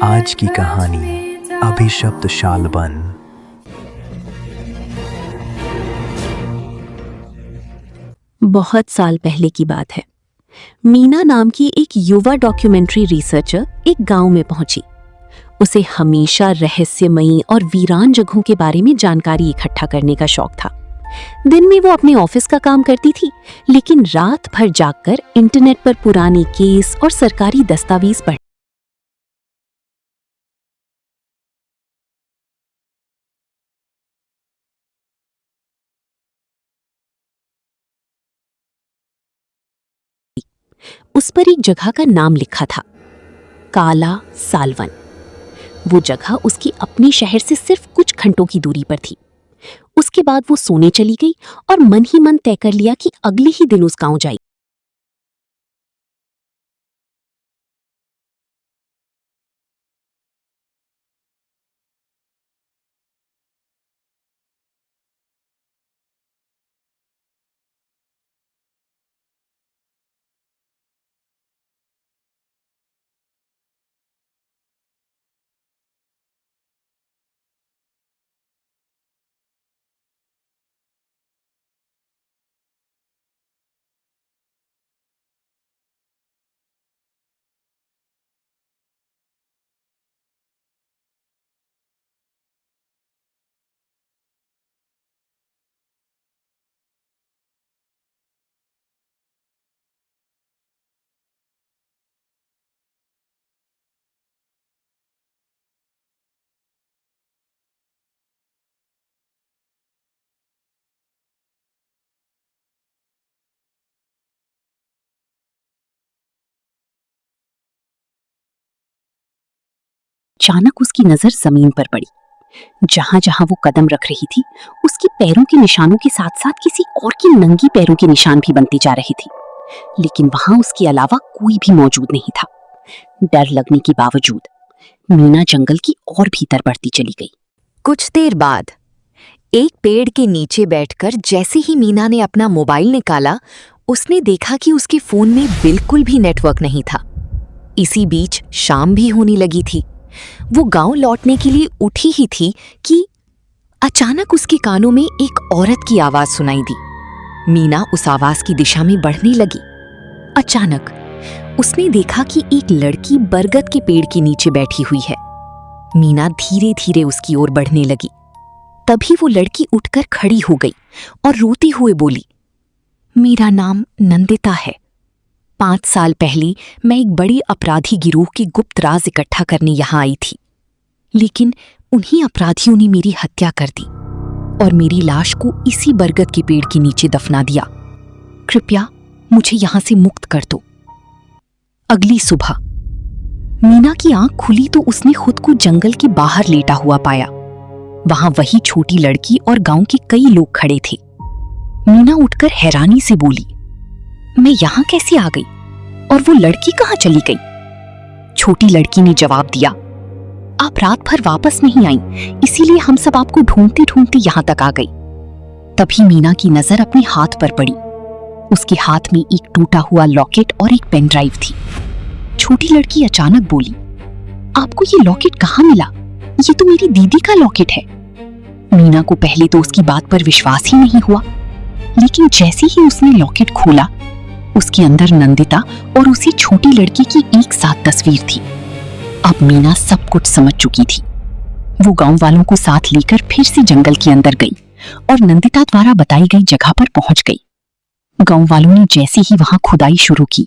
आज की कहानी अभिशप्त शालबन। बहुत साल पहले की बात है। मीना नाम की एक युवा डॉक्यूमेंट्री रिसर्चर एक गांव में पहुंची। उसे हमेशा रहस्यमयी और वीरान जगहों के बारे में जानकारी इकट्ठा करने का शौक था। दिन में वो अपने ऑफिस का काम करती थी, लेकिन रात भर जागकर इंटरनेट पर पुरानी केस और सरकारी दस्तावेज पढ़ उस पर एक जगह का नाम लिखा था, काला सालवन। वो जगह उसकी अपने शहर से सिर्फ कुछ घंटों की दूरी पर थी। उसके बाद वो सोने चली गई और मन ही मन तय कर लिया कि अगले ही दिन उस गांव जाएगी। अचानक उसकी नजर जमीन पर पड़ी। जहां जहां वो कदम रख रही थी, उसके पैरों के निशानों के साथ साथ किसी और की नंगी पैरों के निशान भी बनते जा रहे थे, लेकिन वहां उसके अलावा कोई भी मौजूद नहीं था। डर लगने के बावजूद मीना जंगल की और भीतर बढ़ती चली गई। कुछ देर बाद एक पेड़ के नीचे बैठकर जैसे ही मीना ने अपना मोबाइल निकाला, उसने देखा कि उसके फोन में बिल्कुल भी नेटवर्क नहीं था। इसी बीच शाम भी होने लगी थी। वो गांव लौटने के लिए उठी ही थी कि अचानक उसके कानों में एक औरत की आवाज सुनाई दी। मीना उस आवाज की दिशा में बढ़ने लगी। अचानक उसने देखा कि एक लड़की बरगद के पेड़ के नीचे बैठी हुई है। मीना धीरे धीरे उसकी ओर बढ़ने लगी। तभी वो लड़की उठकर खड़ी हो गई और रोती हुए बोली, मेरा नाम नंदिता है। 5 साल पहले मैं एक बड़ी अपराधी गिरोह के गुप्त राज इकट्ठा करने यहां आई थी, लेकिन उन्हीं अपराधियों ने मेरी हत्या कर दी और मेरी लाश को इसी बरगद के पेड़ के नीचे दफना दिया। कृपया मुझे यहां से मुक्त कर दो। अगली सुबह मीना की आंख खुली तो उसने खुद को जंगल के बाहर लेटा हुआ पाया। वहां वही छोटी लड़की और गांव के कई लोग खड़े थे। मीना उठकर हैरानी से बोली, मैं यहां कैसे आ गई और वो लड़की कहां चली गई? छोटी लड़की ने जवाब दिया, आप रात भर वापस नहीं आई, इसीलिए हम सब आपको ढूंढते ढूंढते यहां तक आ गई। तभी मीना की नजर अपने हाथ पर पड़ी। उसके हाथ में एक टूटा हुआ लॉकेट और एक पेन ड्राइव थी। छोटी लड़की अचानक बोली, आपको ये लॉकेट कहां मिला? ये तो मेरी दीदी का लॉकेट है। मीना को पहले तो उसकी बात पर विश्वास ही नहीं हुआ, लेकिन जैसे ही उसने लॉकेट खोला, उसके अंदर नंदिता और उसी छोटी लड़की की एक साथ तस्वीर थी। अब मीना सब कुछ समझ चुकी थी। वो गांव वालों को साथ लेकर फिर से जंगल के अंदर गई और नंदिता द्वारा बताई गई जगह पर पहुंच गई। गांव वालों ने जैसे ही वहां खुदाई शुरू की,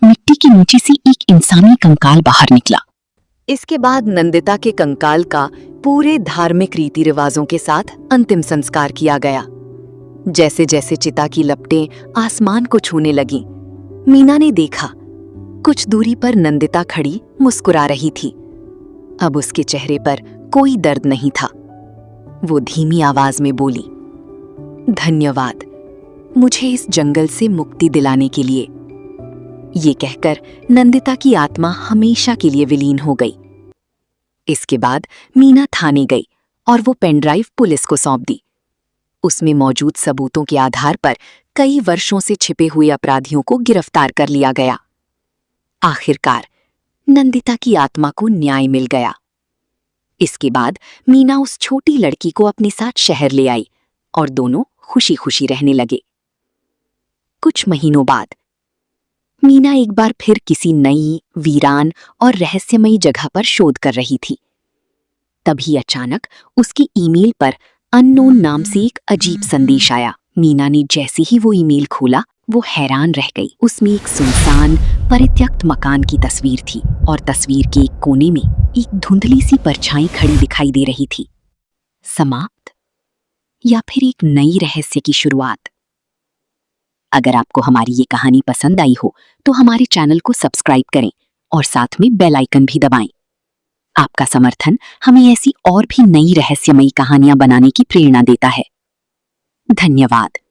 मिट्टी के नीचे से एक इंसानी कंकाल बाहर निकला। इसके बाद नंदिता के कंकाल का पूरे धार्मिक रीति रिवाजों के साथ अंतिम संस्कार किया गया। जैसे जैसे चिता की लपटें आसमान को छूने लगीं, मीना ने देखा कुछ दूरी पर नंदिता खड़ी मुस्कुरा रही थी। अब उसके चेहरे पर कोई दर्द नहीं था। वो धीमी आवाज में बोली, धन्यवाद मुझे इस जंगल से मुक्ति दिलाने के लिए। ये कहकर नंदिता की आत्मा हमेशा के लिए विलीन हो गई। इसके बाद मीना थाने गई और वो पेनड्राइव पुलिस को सौंप दी। उसमें मौजूद सबूतों के आधार पर कई वर्षों से छिपे हुए अपराधियों को गिरफ्तार कर लिया गया। आखिरकार नंदिता की आत्मा को न्याय मिल गया। इसके बाद मीना उस छोटी लड़की को अपने साथ शहर ले आई और दोनों खुशी खुशी रहने लगे। कुछ महीनों बाद मीना एक बार फिर किसी नई, वीरान और रहस्यमयी जगह पर शोध कर रही थी। तभी अचानक उसकी ईमेल पर अननोन नाम से एक अजीब संदेश आया। मीना ने जैसे ही वो ईमेल खोला, वो हैरान रह गई। उसमें एक सुनसान, परित्यक्त मकान की तस्वीर थी और तस्वीर के एक कोने में एक धुंधली सी परछाई खड़ी दिखाई दे रही थी। समाप्त या फिर एक नई रहस्य की शुरुआत? अगर आपको हमारी ये कहानी पसंद आई हो तो हमारे चैनल को सब्सक्राइब करें और साथ में बेल आइकन भी दबाएं। आपका समर्थन हमें ऐसी और भी नई रहस्यमयी कहानियां बनाने की प्रेरणा देता है। धन्यवाद।